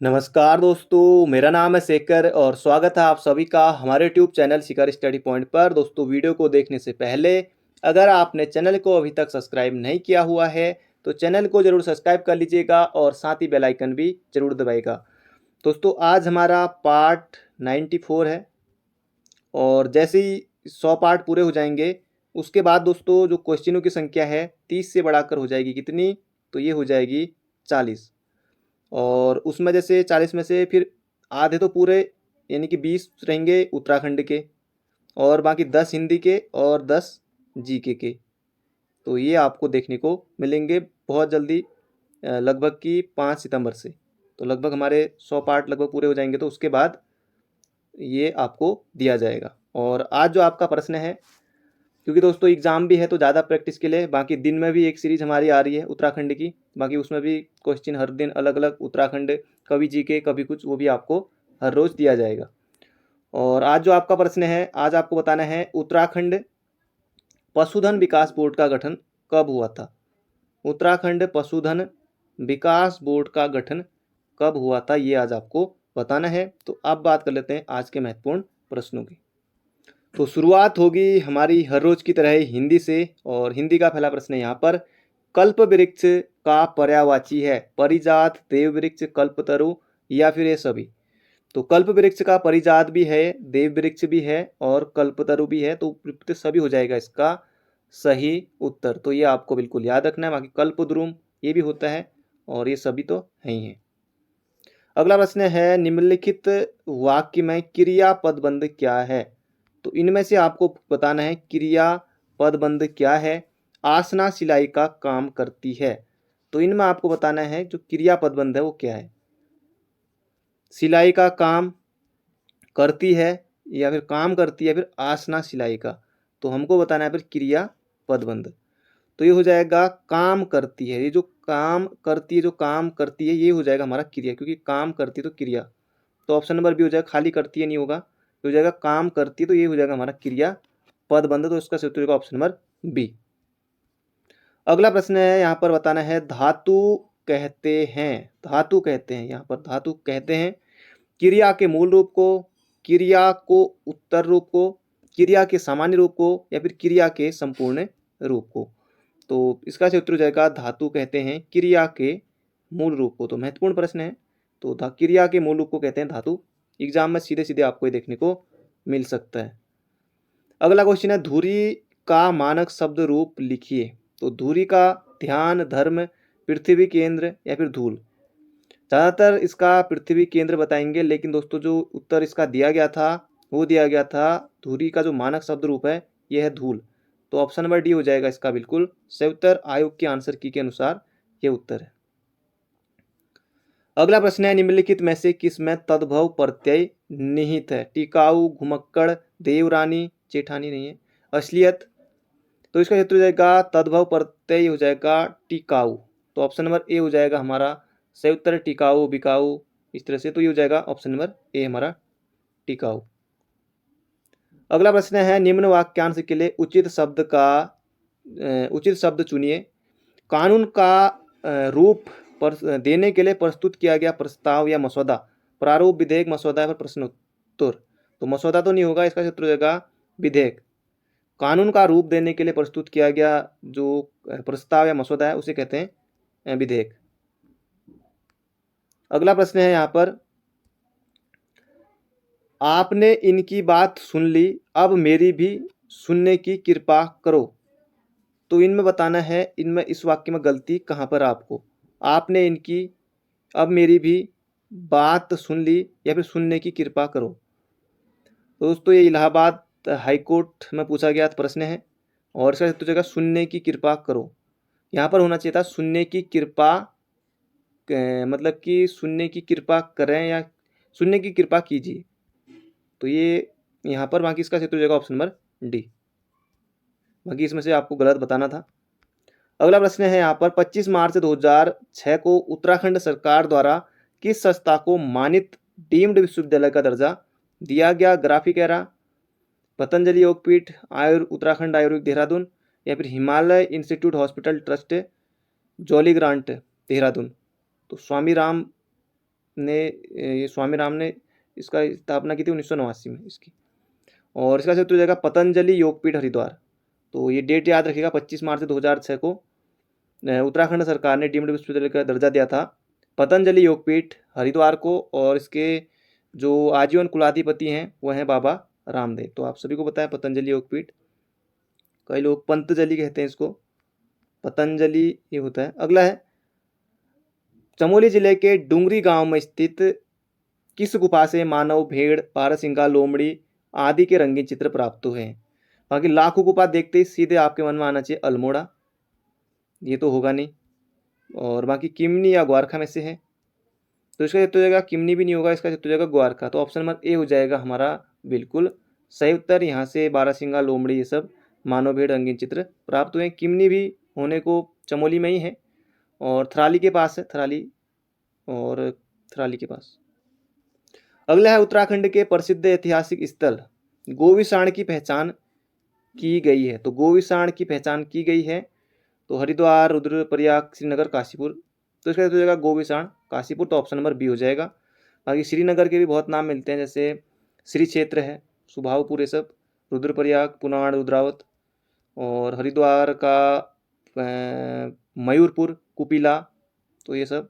नमस्कार दोस्तों, मेरा नाम है शेखर और स्वागत है आप सभी का हमारे यूट्यूब चैनल शिखर स्टडी पॉइंट पर। दोस्तों, वीडियो को देखने से पहले अगर आपने चैनल को अभी तक सब्सक्राइब नहीं किया हुआ है तो चैनल को ज़रूर सब्सक्राइब कर लीजिएगा और साथ ही बेल आइकन भी ज़रूर दबाइएगा। दोस्तों, आज हमारा पार्ट 94 है और जैसे ही 100 पार्ट पूरे हो जाएंगे उसके बाद दोस्तों जो क्वेश्चनों की संख्या है 30 से बढ़ाकर हो जाएगी कितनी, तो ये हो जाएगी 40। और उसमें जैसे 40 में से फिर आधे तो पूरे यानी कि 20 रहेंगे उत्तराखंड के और बाकी 10 हिंदी के और 10 जीके के। तो ये आपको देखने को मिलेंगे बहुत जल्दी, लगभग कि 5 सितंबर से। तो लगभग हमारे 100 पार्ट लगभग पूरे हो जाएंगे तो उसके बाद ये आपको दिया जाएगा। और आज जो आपका प्रश्न है, क्योंकि दोस्तों एग्ज़ाम भी है तो ज़्यादा प्रैक्टिस के लिए बाकी दिन में भी एक सीरीज़ हमारी आ रही है उत्तराखंड की, बाकी उसमें भी क्वेश्चन हर दिन अलग अलग उत्तराखंड, कभी जीके कभी कुछ, वो भी आपको हर रोज़ दिया जाएगा। और आज जो आपका प्रश्न है, आज आपको बताना है उत्तराखंड पशुधन विकास बोर्ड का गठन कब हुआ था। उत्तराखंड पशुधन विकास बोर्ड का गठन कब हुआ था, ये आज आपको बताना है। तो अब बात कर लेते हैं आज के महत्वपूर्ण प्रश्नों की। तो शुरुआत होगी हमारी हर रोज की तरह ही हिंदी से, और हिंदी का पहला प्रश्न है यहाँ पर, कल्प वृक्ष का पर्यायवाची है परिजात, देव वृक्ष, कल्पतरु या फिर ये सभी। तो कल्प वृक्ष का परिजात भी है, देव वृक्ष भी है और कल्पतरु भी है, तो सभी हो जाएगा इसका सही उत्तर। तो ये आपको बिल्कुल याद रखना है। बाकी कल्पद्रुम ये भी होता है और ये सभी तो है ही है। अगला प्रश्न है, निम्नलिखित वाक्य में क्रिया पदबंध क्या है। तो इनमें से आपको बताना है क्रिया पदबंध क्या है। आसना सिलाई का काम करती है, तो इनमें आपको बताना है जो क्रिया पदबंध है वो क्या है। सिलाई का काम करती है या फिर काम करती है, फिर आसना सिलाई का, तो हमको बताना है फिर क्रिया पदबंध। तो ये हो जाएगा काम करती है, ये जो काम करती है, जो काम करती है ये हो जाएगा हमारा क्रिया, क्योंकि काम करती है तो क्रिया। तो ऑप्शन नंबर बी हो जाएगा, खाली करती है नहीं होगा, ये हो जाएगा काम करती है, तो ये हो जाएगा हमारा क्रिया पदबंध। तो इसका सही उत्तर होगा ऑप्शन नंबर बी। अगला प्रश्न है, यहाँ पर बताना है धातु कहते हैं, धातु कहते हैं, यहाँ पर धातु कहते हैं क्रिया के मूल रूप को, क्रिया को उत्तर रूप को, क्रिया के सामान्य रूप को या फिर क्रिया के संपूर्ण रूप को। तो इसका सही उत्तर हो जाएगा धातु कहते हैं क्रिया के मूल रूप को। तो महत्वपूर्ण प्रश्न है। तो क्रिया के मूल रूप को कहते हैं धातु। एग्जाम में सीधे सीधे आपको ये देखने को मिल सकता है। अगला क्वेश्चन है, धुरी का मानक शब्द रूप लिखिए। तो धुरी का ध्यान, धर्म, पृथ्वी केंद्र या फिर धूल। ज़्यादातर इसका पृथ्वी केंद्र बताएंगे, लेकिन दोस्तों जो उत्तर इसका दिया गया था वो दिया गया था धुरी का जो मानक शब्द रूप है यह है धूल। तो ऑप्शन नंबर डी हो जाएगा इसका बिल्कुल सही उत्तर। आयोग के आंसर की के अनुसार ये उत्तर है। अगला प्रश्न है, निम्नलिखित में से किस में तद्भव प्रत्यय निहित है। टिकाऊ, घुमक्कड़, देवरानी, जेठानी नहीं है, असलियत। तो इसका उत्तर हो जाएगा तद्भव प्रत्यय हो जाएगा टिकाऊ। तो ऑप्शन नंबर ए हो जाएगा हमारा सही उत्तर, टिकाऊ, बिकाऊ, इस तरह से। तो ये हो जाएगा ऑप्शन नंबर ए हमारा टिकाऊ। अगला प्रश्न है, निम्न वाक्यांश के लिए उचित शब्द चुनिए। कानून का रूप देने के लिए प्रस्तुत किया गया प्रस्ताव या मसौदा। प्रारूप, विधेयक, मसौदा या प्रश्न उत्तर। तो मसौदा तो नहीं होगा, इसका उत्तर हो जाएगा विधेयक। कानून का रूप देने के लिए प्रस्तुत किया गया जो प्रस्ताव या मसौदा है उसे कहते हैं विधेयक। अगला प्रश्न है यहाँ पर, आपने इनकी बात सुन ली, अब मेरी भी सुनने की कृपा करो। तो इनमें बताना है, इनमें इस वाक्य में गलती कहाँ पर आपको। आपने इनकी, अब मेरी भी बात सुन ली या फिर सुनने की कृपा करो। तो दोस्तों ये इलाहाबाद हाईकोर्ट में पूछा गया प्रश्न है और इसका उत्तर जगह सुनने की कृपा करो। यहाँ पर होना चाहिए था सुनने की कृपा, मतलब कि सुनने की कृपा करें या सुनने की कृपा कीजिए। तो ये यहाँ पर, बाकी इसका उत्तर हो जाएगा ऑप्शन नंबर डी। बाकी इसमें से आपको गलत बताना था। अगला प्रश्न है यहाँ पर, 25 मार्च 2006 को उत्तराखंड सरकार द्वारा किस संस्था को मानित डीम्ड विश्वविद्यालय का दर्जा दिया गया। ग्राफिक एरा, पतंजलि योगपीठ, उत्तराखंड आयुर्वेद देहरादून या फिर Himalaya institute hospital trust, jolly grant Dehradun. तो स्वामी राम ने ये स्वामी राम ने इसका स्थापना की थी 1989 में इसकी। और इसका उत्तर हो जाएगा पतंजलि योगपीठ हरिद्वार। तो ये डेट याद रखिएगा, 25 मार्च 2006 को उत्तराखंड सरकार ने डीम्ड विश्वविद्यालय का दर्जा दिया था पतंजलि योगपीठ हरिद्वार को। और इसके जो आजीवन कुलाधिपति हैं वो हैं बाबा रामदेव। तो आप सभी को पता है पतंजलि योगपीठ, कई लोग पंतजलि कहते हैं इसको, पतंजलि ये होता है। अगला है चमोली जिले के डुंगरी गांव में स्थित किस गुफा से मानव, भेड़, बारहसिंगा, लोमड़ी आदि के रंगीन चित्र प्राप्त हुए हैं। बाकी लाखों गुफा देखते ही सीधे आपके मन में आना चाहिए अल्मोड़ा, ये तो होगा नहीं। और बाकी किमनी या ग्वारखा में से है, तो इसका उत्तर हो जाएगा किमनी भी नहीं होगा, इसका उत्तर हो जाएगा ग्वारखा। तो ऑप्शन नंबर ए हो जाएगा हमारा बिल्कुल सही उत्तर। यहाँ से बारहसिंगा, लोमड़ी ये सब मानव, भेड़, रंगीन चित्र प्राप्त हुए हैं। किमनी भी होने को चमोली में ही है और थराली के पास है, थराली और थराली के पास। अगला है उत्तराखंड के प्रसिद्ध ऐतिहासिक स्थल गोविसाण की पहचान की गई है। तो गोविसाण की पहचान की गई है तो हरिद्वार, रुद्रप्रयाग, श्रीनगर, काशीपुर। तो इसका हो जाएगा गोविसाण काशीपुर। तो ऑप्शन नंबर बी हो जाएगा। बाकी श्रीनगर के भी बहुत नाम मिलते हैं, जैसे श्री क्षेत्र है, सुभावपुर, ये सब, रुद्रप्रयाग, पुनाड़, रुद्रावत, और हरिद्वार का मयूरपुर, कुपिला, तो ये सब।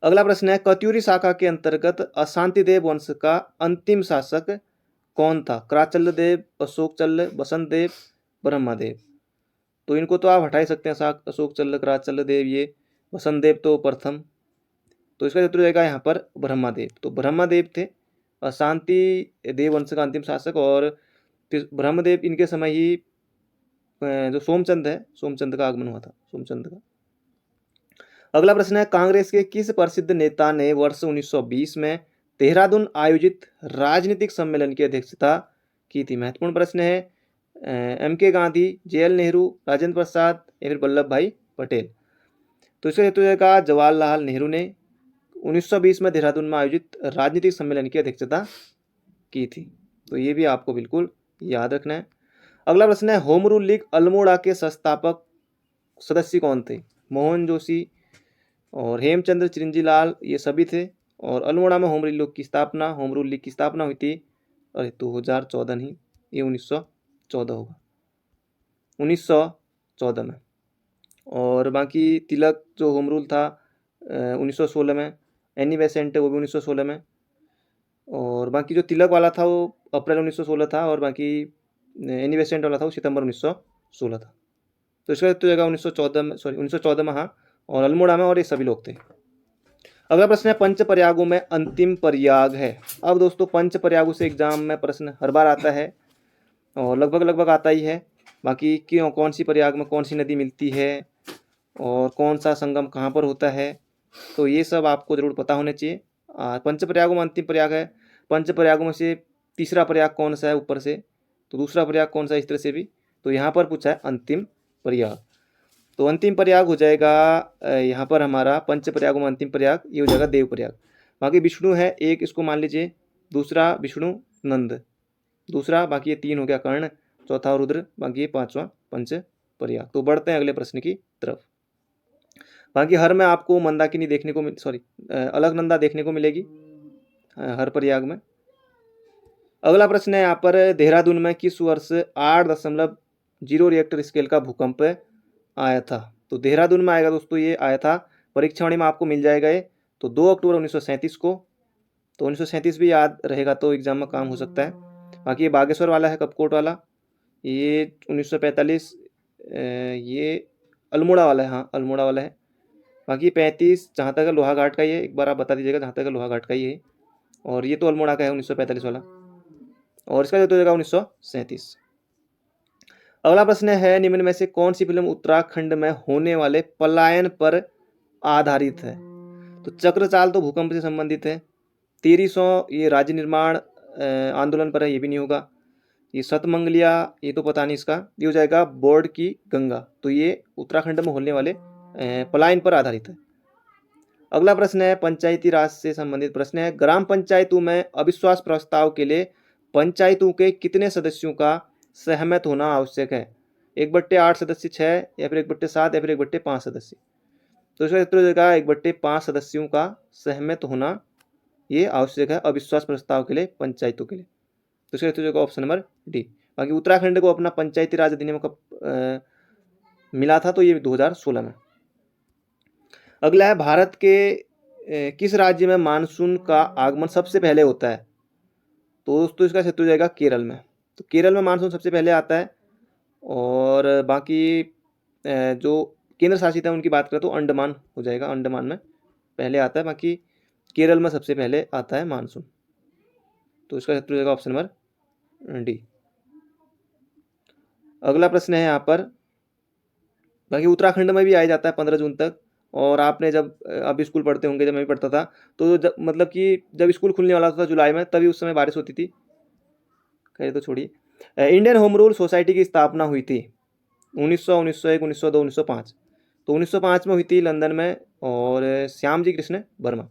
अगला प्रश्न है कत्यूरी शाखा के अंतर्गत अशांति देव वंश का अंतिम शासक कौन था। कराचल देव, अशोक चल्ल, बसंत देव, ब्रह्मदेव। तो इनको तो आप हटा ही सकते हैं, अशोक चल्ल, कराचल देव, ये बसंत देव तो प्रथम। तो इसका उत्तर जाएगा यहाँ पर ब्रह्मदेव। तो ब्रह्मदेव थे अशांति देव वंश का अंतिम शासक। और फिर ब्रह्मदेव इनके समय ही जो सोमचंद है, सोमचंद का आगमन हुआ था, सोमचंद का। अगला प्रश्न है कांग्रेस के किस प्रसिद्ध नेता ने वर्ष 1920 में देहरादून आयोजित राजनीतिक सम्मेलन की अध्यक्षता की थी। महत्वपूर्ण प्रश्न है। एम.के. गांधी, जे.एल. नेहरू, राजेंद्र प्रसाद या फिर वल्लभ भाई पटेल। तो इसका हेतु जाएगा जवाहरलाल नेहरू ने 1920 में देहरादून में आयोजित राजनीतिक सम्मेलन की अध्यक्षता की थी। तो ये भी आपको बिल्कुल याद रखना है। अगला प्रश्न है होम रूल लीग अल्मोड़ा के संस्थापक सदस्य कौन थे। मोहन जोशी और हेमचंद्र चिरंजीलाल ये सभी थे। और अल्मोड़ा में होम रूल लीग की स्थापना हुई थी अरे 2014 नहीं, ये 1914 होगा, 1914 में। और बाकी तिलक जो होम रूल था 1916 में, एनी बेसेंट वो भी 1916 में। और बाकी जो तिलक वाला था वो अप्रैल 1916 था, और बाकी एनी बेसेंट वाला था वो सितंबर 1916 था। तो इसका तो जगह 1914 में, 1914 में, हाँ, और अल्मोड़ा में, और ये सभी लोग थे। अगला प्रश्न है पंच प्रयागों में अंतिम प्रयाग है। अब दोस्तों पंच प्रयागों से एग्जाम में प्रश्न हर बार आता है और लगभग आता ही है। बाकी क्यों, कौन सी प्रयाग में कौन सी नदी मिलती है और कौन सा संगम कहाँ पर होता है, तो ये सब आपको जरूर पता होना चाहिए। पंच प्रयागों में अंतिम प्रयाग है। पंच प्रयागों में से तीसरा प्रयाग कौन सा है ऊपर से, तो दूसरा प्रयाग कौन सा, इस तरह से भी। तो यहाँ पर पूछा है अंतिम प्रयाग, तो अंतिम प्रयाग हो जाएगा यहाँ पर हमारा पंच प्रयागों में अंतिम प्रयाग ये हो जाएगा देव प्रयाग। बाकी विष्णु है एक, इसको मान लीजिए, दूसरा विष्णु नंद दूसरा, बाकी ये 3 हो गया कर्ण, चौथा रुद्र, बाकी ये 5वां पंच प्रयाग। तो बढ़ते हैं अगले प्रश्न की तरफ। बाकी हर में आपको मंदाकिनी देखने को अलकनंदा देखने को मिलेगी हर प्रयाग में। अगला प्रश्न है यहाँ पर देहरादून में किस वर्ष 8.0 रिएक्टर स्केल का भूकंप आया था। तो देहरादून में आएगा दोस्तों, ये आया था, परीक्षावाणी में आपको मिल जाएगा ये, तो 2 अक्टूबर 1937 को। तो 1937 भी याद रहेगा तो एग्जाम में काम हो सकता है। बाकी ये बागेश्वर वाला है, कपकोट वाला, ये 1945, ये अल्मोड़ा वाला है, हाँ अल्मोड़ा वाला है। बाकी 35 जहाँ तक लोहाघाट का ही है, एक बार आप बता दीजिएगा जहाँ तक लोहाघाट का ही है। और ये तो अल्मोड़ा का है 1945 वाला, और इसका जो होगा 1937। अगला प्रश्न है निम्न में से कौन सी फिल्म उत्तराखंड में होने वाले पलायन पर आधारित है। तो चक्रचाल तो भूकंप से संबंधित है, 1300 ये राज्य निर्माण आंदोलन पर है, ये भी नहीं होगा। ये सतमंगलिया ये तो पता नहीं इसका, ये हो जाएगा बोर्ड की गंगा। तो ये उत्तराखंड में होने वाले पलायन पर आधारित है। अगला प्रश्न है पंचायती राज से संबंधित प्रश्न है ग्राम पंचायतों में अविश्वास प्रस्ताव के लिए पंचायतों के कितने सदस्यों का सहमत होना आवश्यक है। 1/8 सदस्य, 6, या फिर 1/7, या फिर 1/5 सदस्य। तो इसका उत्तर हो जाएगा 1/5 सदस्यों का सहमत होना ये आवश्यक है अविश्वास प्रस्ताव के लिए पंचायतों के लिए। तो इसका उत्तर हो जाएगा ऑप्शन नंबर डी। बाकी उत्तराखंड को अपना पंचायती राज अधिनियम कब मिला था, तो ये 2016 में। अगला है भारत के किस राज्य में मानसून का आगमन सबसे पहले होता है? तो दोस्तों इसका उत्तर हो जाएगा केरल में। तो केरल में मानसून सबसे पहले आता है। और बाकी जो केंद्र शासित है उनकी बात करें तो अंडमान हो जाएगा, अंडमान में पहले आता है, बाकी केरल में सबसे पहले आता है मानसून। तो इसका उत्तर हो जाएगा ऑप्शन नंबर डी। अगला प्रश्न है यहाँ पर, बाकी उत्तराखंड में भी आ जाता है 15 जून तक। और आपने जब अब स्कूल पढ़ते होंगे, जब मैं भी पढ़ता था, तो मतलब कि जब स्कूल खुलने वाला था जुलाई में, तभी उस समय बारिश होती थी। खैर तो छोड़िए। इंडियन होम रूल सोसाइटी की स्थापना हुई थी 1900, 1901, 1902, 1905। तो 1905 में हुई थी लंदन में, और श्याम जी कृष्ण वर्मा।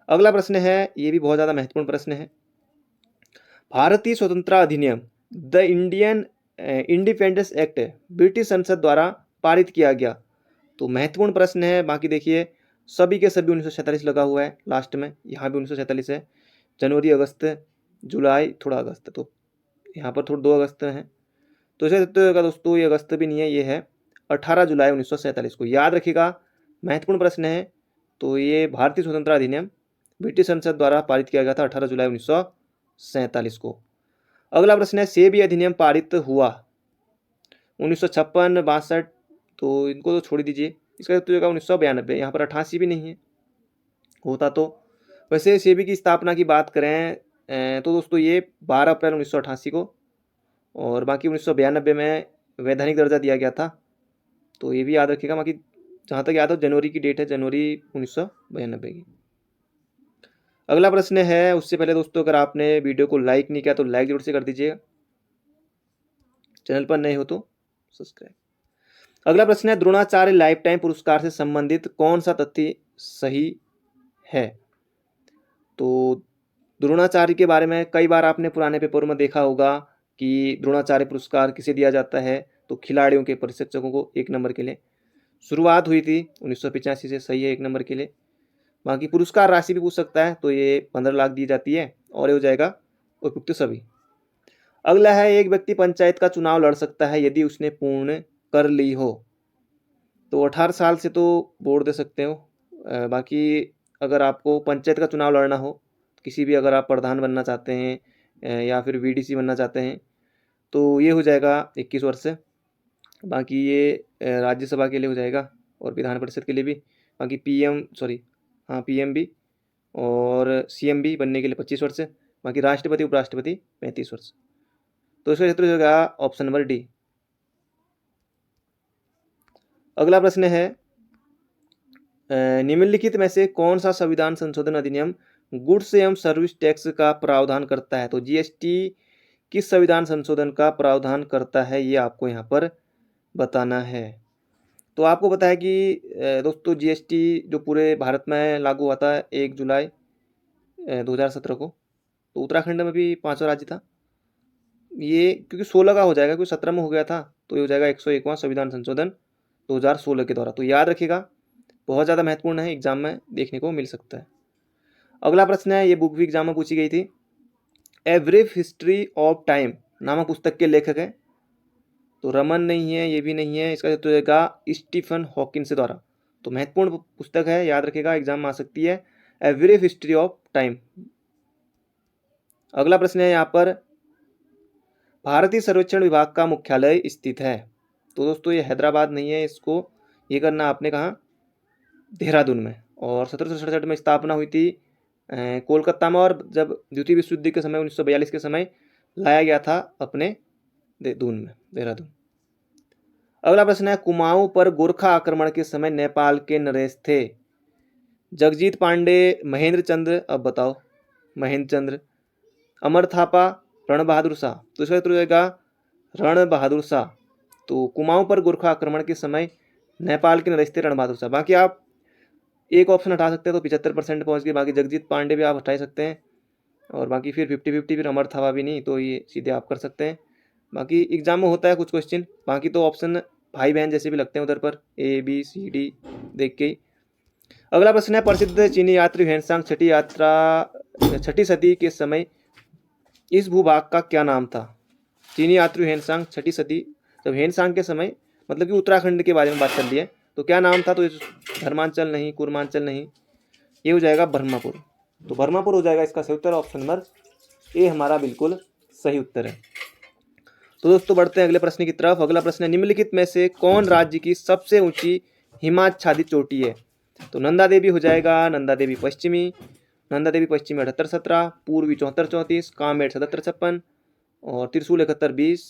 अगला प्रश्न है, ये भी बहुत ज़्यादा महत्वपूर्ण प्रश्न है। भारतीय स्वतंत्रता अधिनियम the Indian independence act British संसद द्वारा पारित किया गया। तो महत्वपूर्ण प्रश्न है। बाकी देखिए सभी के सभी 1947 लगा हुआ है लास्ट में, यहाँ भी 1947 है। जनवरी, अगस्त, जुलाई, थोड़ा अगस्त, तो यहाँ पर थोड़ा 2 अगस्त है। तो इसे तो दोस्तों ये अगस्त भी नहीं है, ये है 18 जुलाई 1947 को। याद रखिएगा, महत्वपूर्ण प्रश्न है। तो ये भारतीय स्वतंत्रता अधिनियम ब्रिटिश संसद द्वारा पारित किया गया था 18 जुलाई 1947 को। अगला प्रश्न है, सेबी अधिनियम पारित हुआ 1956, 62, तो इनको तो छोड़ दीजिए। इसका उत्तर होगा 1992। यहाँ पर 88 भी नहीं है, होता तो। वैसे सेबी की स्थापना की बात करें तो दोस्तों ये 12 अप्रैल 1988 को, और बाकी 1992 में वैधानिक दर्जा दिया गया था। तो ये भी याद रखिएगा। बाकी जहाँ तक याद हो जनवरी की डेट है, जनवरी 1992 की। अगला प्रश्न है, उससे पहले दोस्तों अगर आपने वीडियो को लाइक नहीं किया तो लाइक जरूर से कर दीजिएगा, चैनल पर नए हो तो सब्सक्राइब। अगला प्रश्न है, द्रोणाचार्य लाइफ टाइम पुरस्कार से संबंधित कौन सा तथ्य सही है? तो द्रोणाचार्य के बारे में कई बार आपने पुराने पेपर में देखा होगा कि द्रोणाचार्य पुरस्कार किसे दिया जाता है, तो खिलाड़ियों के, प्रशिक्षकों को 1 नंबर के लिए। शुरुआत हुई थी 1985 से, सही है 1 नंबर के लिए। बाकी पुरस्कार राशि भी पूछ सकता है, तो ये 15 लाख दी जाती है, और ये हो जाएगा उपयुक्त सभी। अगला है, एक व्यक्ति पंचायत का चुनाव लड़ सकता है यदि उसने पूर्ण कर ली हो। तो 18 साल से तो वोट दे सकते हो। बाकी अगर आपको पंचायत का चुनाव लड़ना हो, किसी भी, अगर आप प्रधान बनना चाहते हैं या फिर वीडीसी बनना चाहते हैं, तो ये हो जाएगा 21 वर्ष से। बाकी ये राज्यसभा के लिए हो जाएगा, और विधान परिषद के लिए भी। बाकी पीएम भी और सीएम भी बनने के लिए 25 वर्ष से। बाकी राष्ट्रपति, उपराष्ट्रपति 35 वर्ष। तो इसका क्षेत्र हो जाएगा ऑप्शन नंबर डी। अगला प्रश्न है, निम्नलिखित में से कौन सा संविधान संशोधन अधिनियम गुड्स एवं सर्विस टैक्स का प्रावधान करता है? तो जीएसटी किस संविधान संशोधन का प्रावधान करता है, ये आपको यहाँ पर बताना है। तो आपको पता है कि दोस्तों जीएसटी जो पूरे भारत में लागू हुआ था 1 जुलाई 2017 को, तो उत्तराखंड में भी 5वां राज्य था ये, क्योंकि 16 का हो जाएगा, क्योंकि 17 में हो गया था, तो ये हो जाएगा 101वां संविधान संशोधन 2016 के द्वारा। तो याद रखिएगा, बहुत ज़्यादा महत्वपूर्ण है, एग्जाम में देखने को मिल सकता है। अगला प्रश्न है, ये बुक भी एग्जाम में पूछी गई थी। A brief history of time नामक पुस्तक के लेखक है? तो रमन नहीं है, ये भी नहीं है। इसका उत्तर होगा स्टीफन हॉकिंस द्वारा। तो महत्वपूर्ण पुस्तक है, याद रखिएगा, एग्जाम में आ सकती है, a brief history of time. अगला प्रश्न है यहाँ पर, भारतीय सर्वेक्षण विभाग का मुख्यालय स्थित है? तो दोस्तों ये हैदराबाद नहीं है, इसको ये करना आपने कहा देहरादून में। और 1767 में स्थापना हुई थी कोलकाता में, और जब द्वितीय विश्व युद्ध के समय 1942 के समय लाया गया था अपने देहरादून। अगला प्रश्न है, कुमाऊं पर गोरखा आक्रमण के समय नेपाल के नरेश थे? जगजीत पांडे, महेंद्र चंद्र, अब बताओ, महेंद्र चंद्र, अमर थापा, रण बहादुर शाह। तो इसका उत्तर हो जाएगा रण बहादुर शाह। तो कुमाऊं पर गोरखा आक्रमण के समय नेपाल के नरेश थे रण बहादुर शाह। बाकी आप एक ऑप्शन हटा सकते हैं, तो 75% पहुंच गए। बाकी जगजीत पांडे भी आप हटा सकते हैं, और बाकी फिर 50-50, फिर अमर थापा भी नहीं, तो ये सीधे आप कर सकते हैं। बाकी एग्जाम में होता है कुछ क्वेश्चन, बाकी तो ऑप्शन भाई बहन जैसे भी लगते हैं उधर पर, ABCD देख के ही। अगला प्रश्न है, प्रसिद्ध चीनी यात्री ह्वेनसांग छठी सदी के समय इस भूभाग का क्या नाम था? चीनी यात्री ह्वेनसांग छठी सदी, जब ह्वेनसांग के समय, मतलब कि उत्तराखंड के बारे में बात चल रही है, तो क्या नाम था? तो धर्मांचल नहीं, कूर्मांचल नहीं, ये हो जाएगा ब्रह्मपुर। तो ब्रह्मपुर हो जाएगा इसका सही उत्तर, ऑप्शन नंबर ए हमारा बिल्कुल सही उत्तर है। तो दोस्तों बढ़ते हैं अगले प्रश्न की तरफ। अगला प्रश्न है, निम्नलिखित में से कौन राज्य की सबसे ऊंची हिमाच्छादित चोटी है? तो नंदा देवी हो जाएगा, नंदा देवी पश्चिमी 78-17, पूर्वी 74-34, कामेट 77-56 और त्रिशूल 71-20।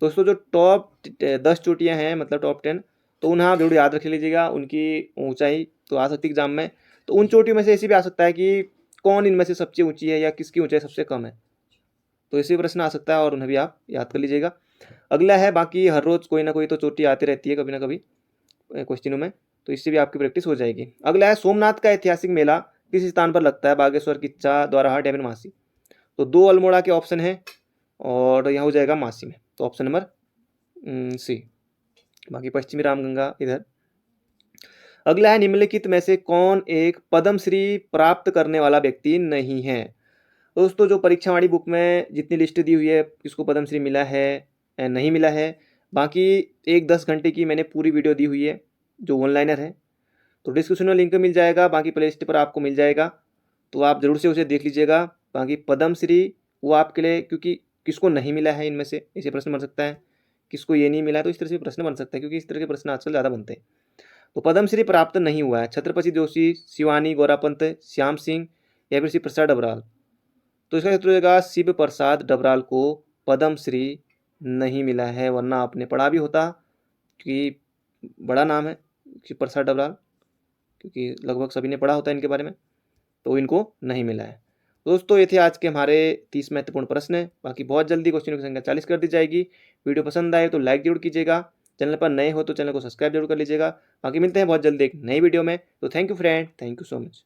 दोस्तों जो टॉप 10 चोटियां हैं, मतलब टॉप 10, तो उन्हें आप जरूर याद रख लीजिएगा। उनकी ऊंचाई तो आ सकती है एग्जाम में। तो उन चोटियों में से ऐसी भी आ सकता है कि कौन इनमें से सबसे ऊंची है या किसकी ऊंचाई सबसे कम है, तो ऐसे प्रश्न आ सकता है और उन्हें भी आप याद कर लीजिएगा। अगला है, बाकी हर रोज कोई ना कोई तो चोटी आती रहती है कभी ना कभी क्वेश्चनों में, तो इससे भी आपकी प्रैक्टिस हो जाएगी। अगला है, सोमनाथ का ऐतिहासिक मेला किस स्थान पर लगता है? बागेश्वर, किच्चा, द्वाराहाट या फिर मासी? तो 2 अल्मोड़ा के ऑप्शन है और यहाँ हो जाएगा मासी में, तो ऑप्शन नंबर सी। बाकी पश्चिमी रामगंगा इधर। अगला है, निम्नलिखित में से कौन एक पद्मश्री प्राप्त करने वाला व्यक्ति नहीं है? दोस्तों जो परीक्षावाणी बुक में जितनी लिस्ट दी हुई है किसको पद्मश्री मिला है नहीं मिला है, बाकी एक 10 घंटे की मैंने पूरी वीडियो दी हुई है जो ऑनलाइनर है, तो डिस्क्रिप्शन में लिंक मिल जाएगा, बाकी प्ले लिस्ट पर आपको मिल जाएगा, तो आप जरूर से उसे देख लीजिएगा। बाकी पद्मश्री वो आपके लिए, क्योंकि किसको नहीं मिला है इनमें से, ऐसे प्रश्न बन सकता है, किसको ये नहीं मिला है, तो इस तरह से प्रश्न बन सकता है, क्योंकि इस तरह के प्रश्न आजकल ज़्यादा बनते हैं। तो पद्मश्री प्राप्त नहीं हुआ है छत्रपति जोशी, शिवानी गौरापंत, श्याम सिंह या फिर शिव प्रसाद डबराल? तो इसका उत्तर होगा शिव प्रसाद डबराल को पद्मश्री नहीं मिला है, वरना आपने पढ़ा भी होता कि बड़ा नाम है शिव प्रसाद डबराल, क्योंकि लगभग सभी ने पढ़ा होता है इनके बारे में, तो इनको नहीं मिला है। दोस्तों ये थे आज के हमारे 30 महत्वपूर्ण प्रश्न। बाकी बहुत जल्दी क्वेश्चनों की संख्या 40 कर दी जाएगी। वीडियो पसंद आए तो लाइक जरूर कीजिएगा, चैनल पर नए हो तो चैनल को सब्सक्राइब जरूर कर लीजिएगा। बाकी मिलते हैं बहुत जल्दी एक नई वीडियो में। तो thank you friend, thank you so much.